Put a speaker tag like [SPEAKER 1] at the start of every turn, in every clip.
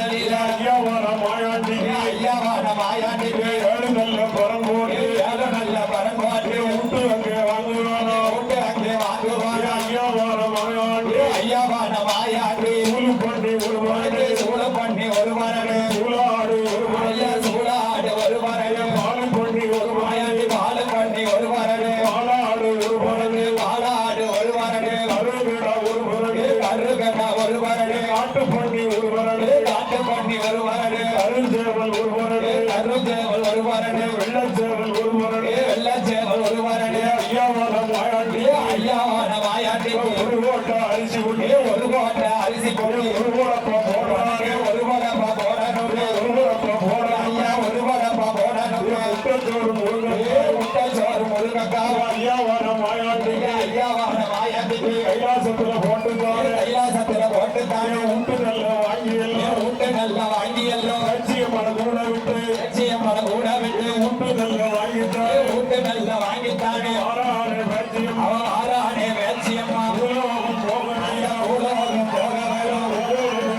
[SPEAKER 1] வாசலில ஐயாவான மாயாண்டி ஐயாவான மாயாண்டி ஏழு நல்ல பரங்கோடு ஏழு நல்ல பரங்கோடு விட்டு அங்கே வாங்குவானோ விட்டு அங்கே வாங்குவானோ ஐயாவான மாயாண்டி ஐயாவான மாயாண்டி சூழு பண்ணி ஒரு வரடு சூழு பண்ணி ஒரு வரடு சூழாடு ஒரு வரடு சூழாடு ஒரு வரடு பாலு பண்ணி ஒரு மாயாண்டி பாலு பண்ணி ஒரு வரடு பாலாடு ஒரு வரடு பாலாடு ஒரு வரடு கருகடா ஒரு வரடு கருகடா ஒரு வரடு காட்டு பண்ணி ஒரு வரடு காட்டு பண்ணி ஒரு வரடு அருஞ்சேவல் ஒரு வரடு அருஞ்சேவல் ஒரு வரடு வெள்ளச்சேவல் ஒரு வரடு வெள்ளச்சேவல் ஒரு வரடு ஐயாவான மாயாண்டி ஐயாவான மாயாண்டி ஒரு கோட்டை அரிசி கொண்டு ஒரு கோட்டை அரிசி கொண்டு ஒரு கோடப்பா போடாரு ஒரு கோடப்பா போடணும் ஒரு கோடப்பா போட ஐயா ஒரு கோடப்பா போடணும் முட்டச்சோறு முருகன் முட்டச்சோறு முருகக்கா ஐயாவான மாயாண்டி ஐயாவான மாயாண்டி கைலாசத்துல போட்டுக்காரு கைலாசத்துல போட்டுக்காரு உண்டு நல்ல வாங்கியெல்லாம் உண்டு நல்ல வாங்கியெல்லாம் லட்சியமான கூட விட்டு லட்சியமான கூட விட்டு உண்டு நல்ல வாங்கிட்டாரு உண்டு நல்ல வாங்கிட்டாரு ஆறானே வேட்சியம் ஆறானே வேட்சியம்மா உலகம் போகணையா உலகம் போக வேணும்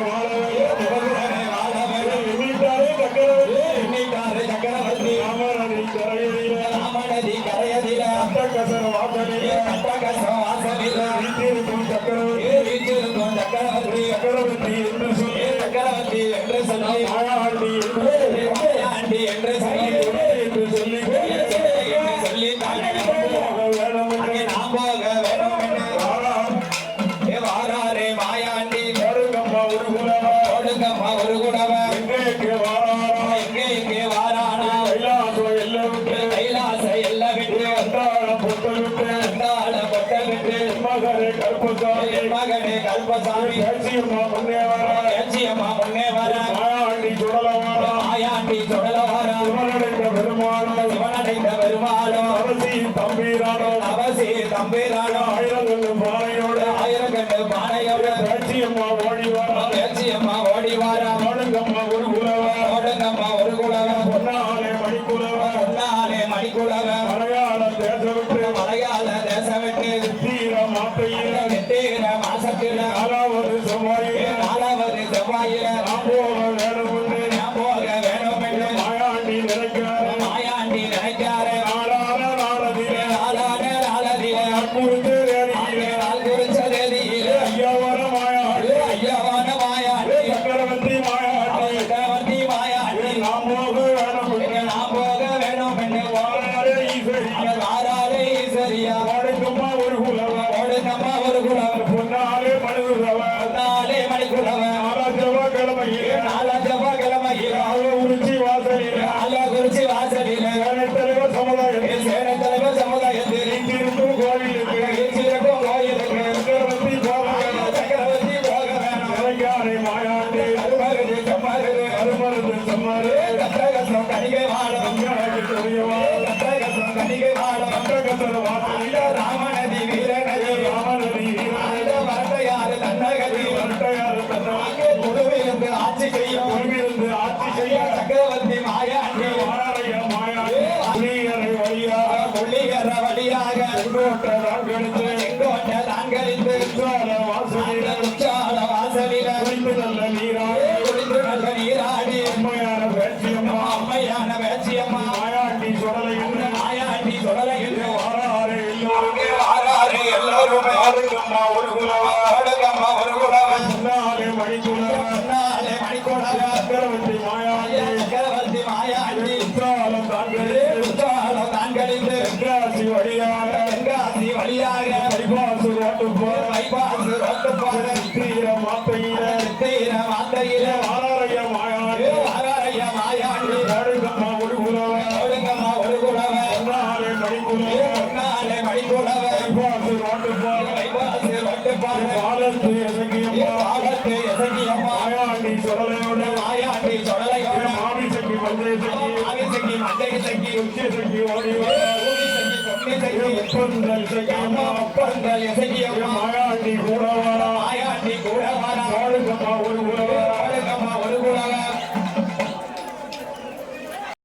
[SPEAKER 1] வாழ வேணும் எண்ணிட்டாரே சக்கரவர்த்தி ராமநதி கரையதில ராமநதி கரையதில அட்டகசர வாசலில அட்டகசர வாசலில வீட்டிருக்கும் சக்கரவர்த்தி வீட்டிருக்கும் சக்கரவர்த்தி சக்கரவர்த்தி என்று சொல்லி சக்கரவர்த்தி என்று சொல்லி மாயாண்டி மாயாண்டி என்று சொல்லி என்று சொல்லி சொல்லி வேணும் நாம் போக வேணும் வாராரே மாயாண்டி ஓடுங்கம்மா ஒரு குலவ ஓடுங்கம்மா ஒரு குலவ எங்கே வாராரா எங்கே வாரானா கைலாசம் எல்லாம் விட்டு கைலாசம் எல்லாம் விட்டு அந்தாள பொட்டல் விட்டு அந்தாள பொட்டல் விட்டு மகனே கல்பசாமி மகனே கல்பசாமி பேச்சியம்மா முன்னே வர பேச்சியம்மா முன்னே வர மாயாண்டி சுடல வர மாயாண்டி சுடல வர சிவனடைந்த பெருமாளோ சிவனடைந்த பெருமாளோ அவசி தம்பீரானோ அவசி தம்பீரானோ ஆயிரங்கண்டு பானையோட ஆயிரங்கண்டு பானையோட பேச்சியம்மா ஓடி வர பேச்சியம்மா ஓடி வர ஓடுங்கம்மா ஒரு குலவ ஓடுங்கம்மா ஒரு குலவ பொன்னாலே மணிக்குலவ பொன்னாலே மணிக்குலவ மலையாள தேசம் விட்டு மலையாள தேசம் விட்டு தீர மாத்தையில தீர மாசத்தில நாலாவது செவ்வாயில நாம் போக வேணும் நாம் போக வேணும் என்று மாயாண்டி நினைக்காரு மாயாண்டி நினைக்காரு நாளான நாளதிலே நாளான நாளதிலே குறித்து நாள் குறிச்ச தேதியிலே ஐயாவான மாயாண்டி ஐயாவான மாயாண்டி சக்கரவர்த்தி மாயாண்டி சக்கரவர்த்தி மாயாண்டி நாம் போக வேணும் நாம் போக வேணும் என்று வாராரே ஈஸ்வரியா வாராரே ஈஸ்வரியா ஓடுங்கம்மா ஒரு குலவ ஓடுங்கம்மா ஒரு குலவ பொன்னாலே மணிக்குலவ பொன்னாலே மணிக்குலவ குறிச்சி வாசலில் சேனத்தலைவர் சமுதாயத்தில் சேனத்தலைவர் சமுதாயத்தில் இருக்கும் கோயிலுக்கு சக்கரவர்த்தி போக வேணும் சக்கரவர்த்தி போக வேணும் இளைஞரை மாயாண்டி அருமருது செம்மருது அருமருது செம்மரு கட்டகசம் கணிகை வாழும் கட்டகசம் கணிகை வாழும் கட்டகசர வாசலில் ராமநதி வீரநதி ராமநதி வீரநதி வரட்டையாறு தன்னகதி வரட்டையாறு தன்னகதி குழுவிலிருந்து ஆட்சி செய்யும் குழுவிலிருந்து ஆட்சி செய்ய சக்கரவர்த்தி மாயாண்டி வாராரையா மாயாண்டி புலிகரை வழியாக புலிகர வழியாக செங்கோட்டை தான் கழித்து உச்சால வாசலில குளித்து நல்ல நீராடி அம்மையான வேட்சியம்மா அம்மையான வேட்சியம்மா மாயாண்டி சுடலை என்று வாராரே எல்லோருமே ஆடுங்கம்மா ஒரு குலவ ஆடுங்கம்மா ஒரு குலவ முன்னாலே மணிக்குலவ சக்கரவர்த்தி மாயாண்டி உச்சாலம் தான் கழித்து தென்காசி வழியாக பைபாசு ரோட்டு போற தீர மாத்தையில வாராரையா மாயாண்டி ஓடுங்கம்மா ஒரு குலவ பொன்னாலே மணிக்குலவ பைபாசு ரோட்டு போற பாலத்து எசங்கியம்மா மாயாண்டி சுடலையோட மாவிசக்கி மஞ்சை சக்கி உச்சி சக்கி ஓடி ஒப்பந்தல் சக்கியம்மா